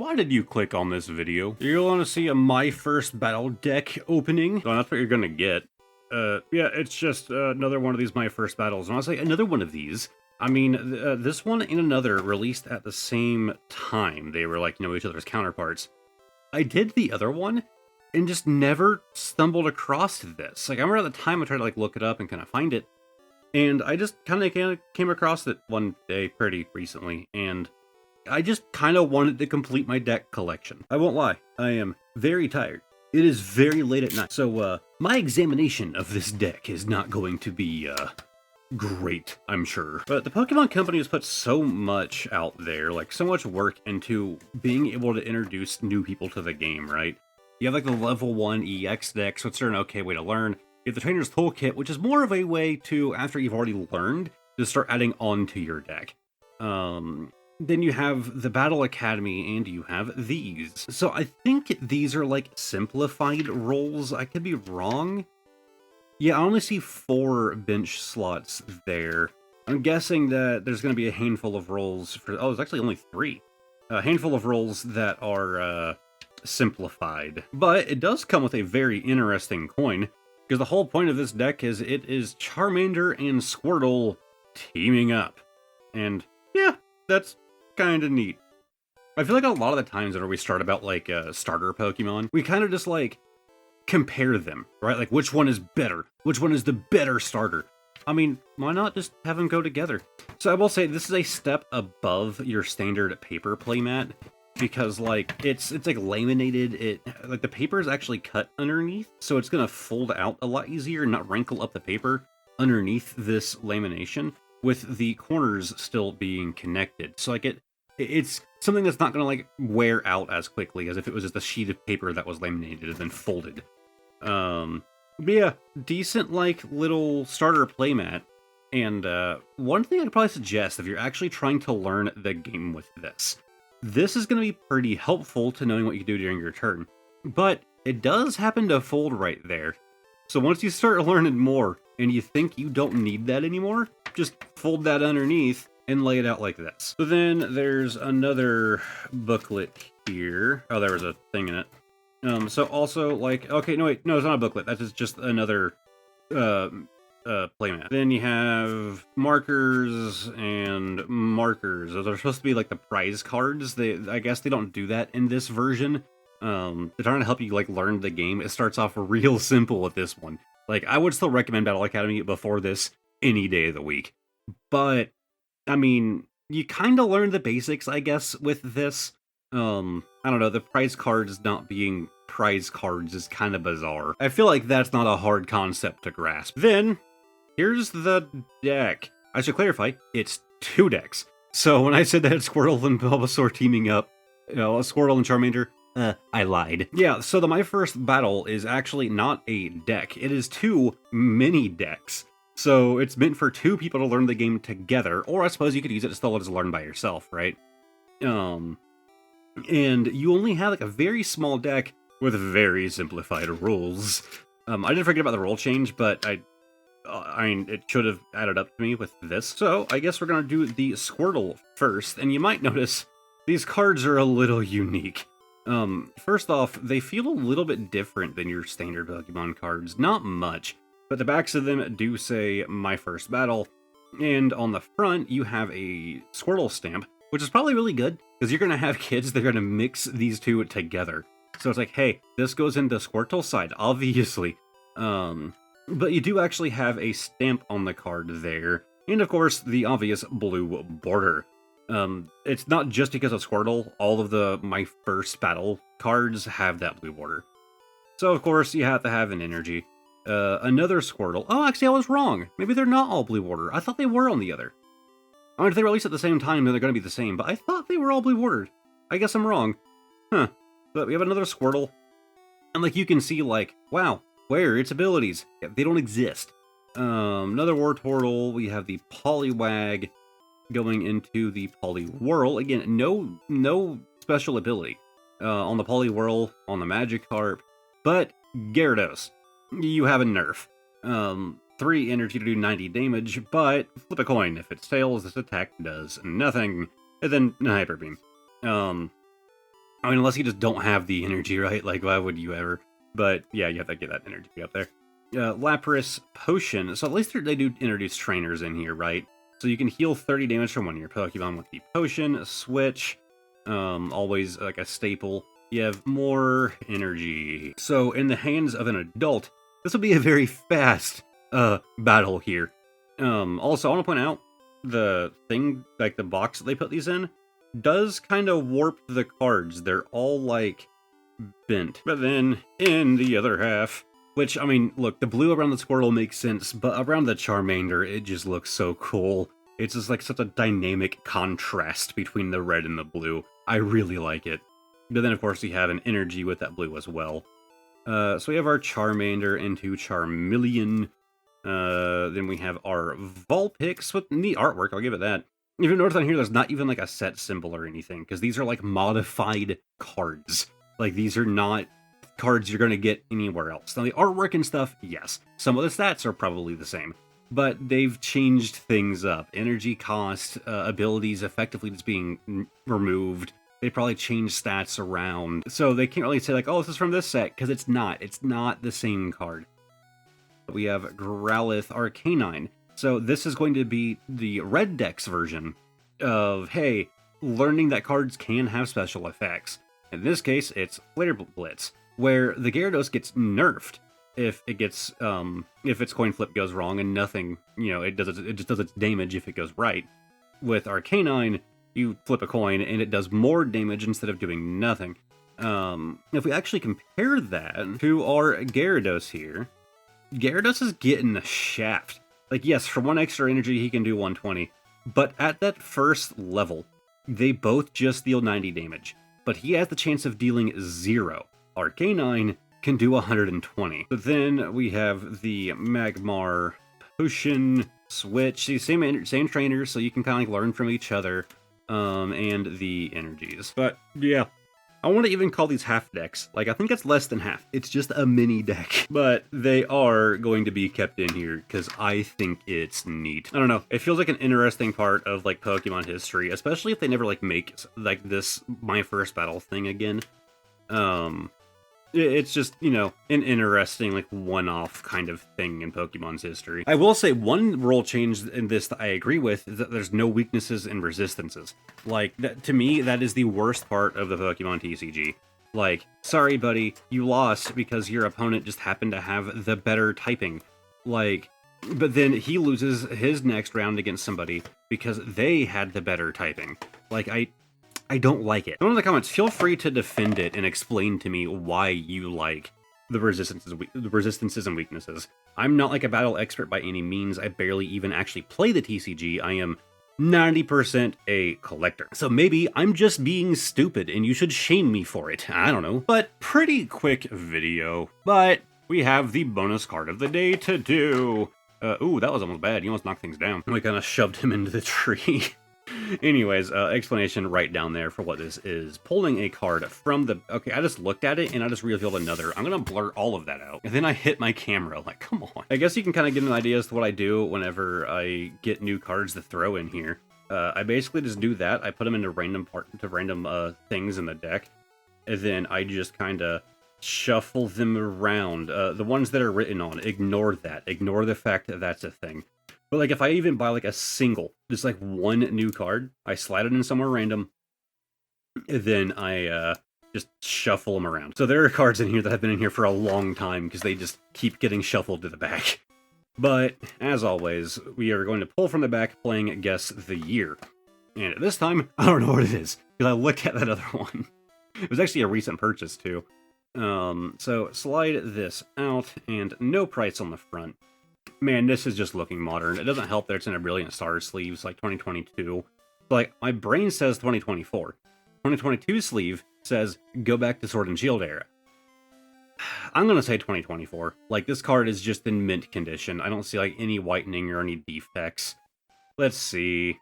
why did you click on this video? You want to see a My First Battle deck opening? So that's what you're gonna get. Yeah, it's just another one of these My First Battles. And I'll say another one of these. I mean, this one and another released at the same time. They were like, you know, each other's counterparts. I did the other one and just never stumbled across this. Like, I remember at the time I tried to like look it up and kind of find it. And I just kind of came across it one day pretty recently. And I just kind of wanted to complete my deck collection. I won't lie, I am very tired. It is very late at night. So, my examination of this deck is not going to be, great, I'm sure. But the Pokemon Company has put so much out there, like so much work into being able to introduce new people to the game, right? You have like the level 1 EX decks, which are an okay way to learn. You have the Trainer's Toolkit, which is more of a way to, after you've already learned, to start adding on to your deck. Then you have the Battle Academy, and you have these. So I think these are like simplified roles. I could be wrong. Yeah, I only see 4 bench slots there. I'm guessing that there's going to be a handful of roles for... Oh, there's actually only 3. A handful of roles that are simplified. But it does come with a very interesting coin, because the whole point of this deck is it is Charmander and Squirtle teaming up. And yeah, that's kind of neat. I feel like a lot of the times whenever we start about like starter Pokemon, we kind of just like compare them, right? Like which one is better? Which one is the better starter? I mean, why not just have them go together? So I will say this is a step above your standard paper playmat, because like it's like laminated. Like the paper is actually cut underneath, so it's gonna fold out a lot easier and not wrinkle up the paper underneath this lamination, with the corners still being connected. So like it's something that's not gonna like wear out as quickly as if it was just a sheet of paper that was laminated and then folded. But yeah, decent like little starter playmat. And one thing I'd probably suggest if you're actually trying to learn the game with this is gonna be pretty helpful to knowing what you do during your turn. But it does happen to fold right there. So once you start learning more and you think you don't need that anymore, just fold that underneath and lay it out like this. So then there's another booklet here. Oh, there was a thing in it. So also like, okay, no wait, no, it's not a booklet. That's just another playmat. Then you have markers and markers. Those are supposed to be like the prize cards. I guess they don't do that in this version. They're trying to help you like learn the game. It starts off real simple with this one. Like, I would still recommend Battle Academy before this any day of the week. But, I mean, you kind of learn the basics, I guess, with this. I don't know, the prize cards not being prize cards is kind of bizarre. I feel like that's not a hard concept to grasp. Then, here's the deck. I should clarify, it's 2 decks. So when I said that Squirtle and Bulbasaur teaming up, you know, Squirtle and Charmander, I lied. Yeah, so the My First Battle is actually not a deck. It is 2 mini decks. So it's meant for 2 people to learn the game together, or I suppose you could use it to still let us learn by yourself, right? And you only have like a very small deck with very simplified rules. I didn't forget about the rule change, but I mean, it should have added up to me with this. So I guess we're gonna do the Squirtle first, and you might notice these cards are a little unique. First off, they feel a little bit different than your standard Pokemon cards. Not much, but the backs of them do say My First Battle, and on the front you have a Squirtle stamp, which is probably really good, because you're going to have kids that are going to mix these 2 together. So it's like, hey, this goes into Squirtle's side, obviously. But you do actually have a stamp on the card there, and of course, the obvious blue border. It's not just because of Squirtle, all of the My First Battle cards have that blue border. So of course, you have to have an energy. Another Squirtle. Oh, actually, I was wrong. Maybe they're not all blue border. I thought they were on the other. I mean, if they release at the same time, then they're going to be the same, but I thought they were all blue bordered. I guess I'm wrong. Huh. But we have another Squirtle. And like you can see, like, wow, where are its abilities? Yeah, they don't exist. Another Wartortle. We have the Poliwag going into the Poliwhirl. Again, no special ability on the Poliwhirl, on the Magikarp, but Gyarados, you have a nerf. 3 energy to do 90 damage, but flip a coin. If it fails, this attack does nothing. And then Hyper Beam. I mean, unless you just don't have the energy, right? Like, why would you ever? But yeah, you have to get that energy up there. Lapras Potion. So at least they do introduce trainers in here, right? So you can heal 30 damage from one of your Pokemon with the Potion. Switch. Always like a staple. You have more energy. So in the hands of an adult, this will be a very fast battle here. Also, I want to point out the thing, like the box that they put these in, does kind of warp the cards. They're all like bent. But then in the other half, which, I mean, look, the blue around the Squirtle makes sense, but around the Charmander, it just looks so cool. It's just like such a dynamic contrast between the red and the blue. I really like it. But then, of course, we have an energy with that blue as well. So we have our Charmander into Charmeleon. Then we have our Vulpix with neat artwork, I'll give it that. If you notice on here, there's not even like a set symbol or anything, because these are like modified cards. Like, these are not cards you're going to get anywhere else. Now, the artwork and stuff, yes. Some of the stats are probably the same, but they've changed things up. Energy cost, abilities effectively just being removed. They probably changed stats around. So they can't really say like, oh, this is from this set, because it's not. It's not the same card. We have Growlithe Arcanine. So this is going to be the Red Dex version of, hey, learning that cards can have special effects. In this case, it's Flare Blitz, where the Gyarados gets nerfed if it gets, if its coin flip goes wrong and nothing, you know, it just does its damage if it goes right. With Arcanine, you flip a coin and it does more damage instead of doing nothing. If we actually compare that to our Gyarados here, Gyarados is getting the shaft. Like, yes, for one extra energy, he can do 120. But at that first level, they both just deal 90 damage. But he has the chance of dealing 0. Arcanine can do 120. But then we have the Magmar Potion Switch. See, same trainers, so you can kind of like learn from each other. And the energies. But, yeah. I want to even call these half decks. Like, I think it's less than half. It's just a mini deck. But they are going to be kept in here because I think it's neat. I don't know. It feels like an interesting part of, like, Pokemon history, especially if they never, like, make, like, this My First Battle thing again. It's just, you know, an interesting, like, one-off kind of thing in Pokemon's history. I will say one rule change in this that I agree with is that there's no weaknesses and resistances. Like, that, to me, that is the worst part of the Pokemon TCG. Like, sorry, buddy, you lost because your opponent just happened to have the better typing. Like, but then he loses his next round against somebody because they had the better typing. Like, I don't like it. Someone in the comments, feel free to defend it and explain to me why you like the resistances and weaknesses. I'm not like a battle expert by any means. I barely even actually play the TCG. I am 90% a collector. So maybe I'm just being stupid and you should shame me for it. I don't know. But pretty quick video. But we have the bonus card of the day to do. Ooh, that was almost bad. You almost knocked things down. We kind of shoved him into the tree. Anyways, explanation right down there for what this is. Pulling a card from the... Okay, I just looked at it and I just revealed another. I'm going to blur all of that out. And then I hit my camera. Like, come on. I guess you can kind of get an idea as to what I do whenever I get new cards to throw in here. I basically just do that. I put them into random things in the deck. And then I just kind of shuffle them around. The ones that are written on, ignore that. Ignore the fact that that's a thing. But, like, if I even buy, like, a single, just, like, one new card, I slide it in somewhere random, and then I, just shuffle them around. So there are cards in here that have been in here for a long time, because they just keep getting shuffled to the back. But, as always, we are going to pull from the back, playing Guess the Year. And this time, I don't know what it is, because I looked at that other one. It was actually a recent purchase, too. So, slide this out, and no price on the front. Man, this is just looking modern. It doesn't help that it's in a Brilliant Stars sleeves, like 2022. Like, my brain says 2024. 2022 sleeve says, go back to Sword and Shield era. I'm gonna say 2024. Like, this card is just in mint condition. I don't see, like, any whitening or any defects. Let's see.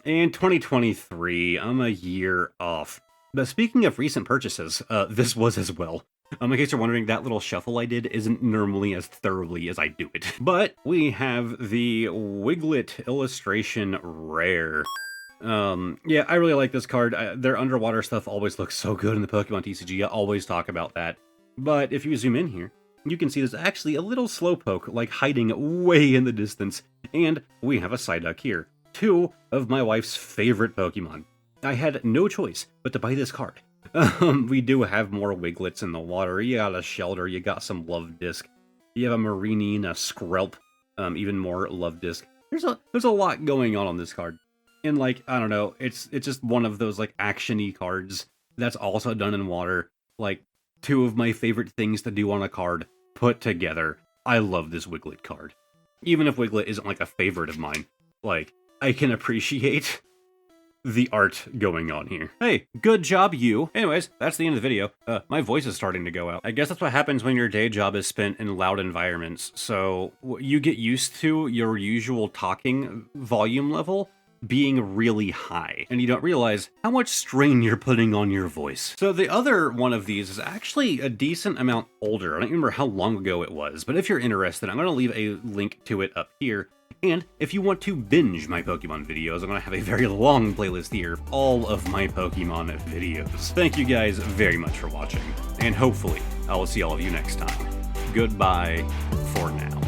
And 2023, I'm a year off. But speaking of recent purchases, this was as well. In case you're wondering, that little shuffle I did isn't normally as thoroughly as I do it. But we have the Wiglet illustration rare. Yeah, I really like this card. Their underwater stuff always looks so good in the Pokemon TCG. I always talk about that. But if you zoom in here, you can see there's actually a little Slowpoke, like, hiding way in the distance. And we have a Psyduck here. Two of my wife's favorite Pokemon. I had no choice but to buy this card. We do have more Wiglets in the water. You got a Shelter, you got some Love Disc. You have a Mareanie and a Skrelp, even more Love Disc. There's a lot going on this card. And, like, I don't know, it's just one of those, like, action-y cards that's also done in water. Like, two of my favorite things to do on a card put together. I love this Wiglet card. Even if Wiglet isn't, like, a favorite of mine, like, I can appreciate the art going on here. Hey, good job, you. Anyways, that's the end of the video. My voice is starting to go out. I guess that's what happens when your day job is spent in loud environments. So you get used to your usual talking volume level being really high, and you don't realize how much strain you're putting on your voice. So the other one of these is actually a decent amount older. I don't remember how long ago it was, but if you're interested, I'm going to leave a link to it up here. And if you want to binge my Pokemon videos, I'm going to have a very long playlist here of all of my Pokemon videos. Thank you guys very much for watching, and hopefully I will see all of you next time. Goodbye for now.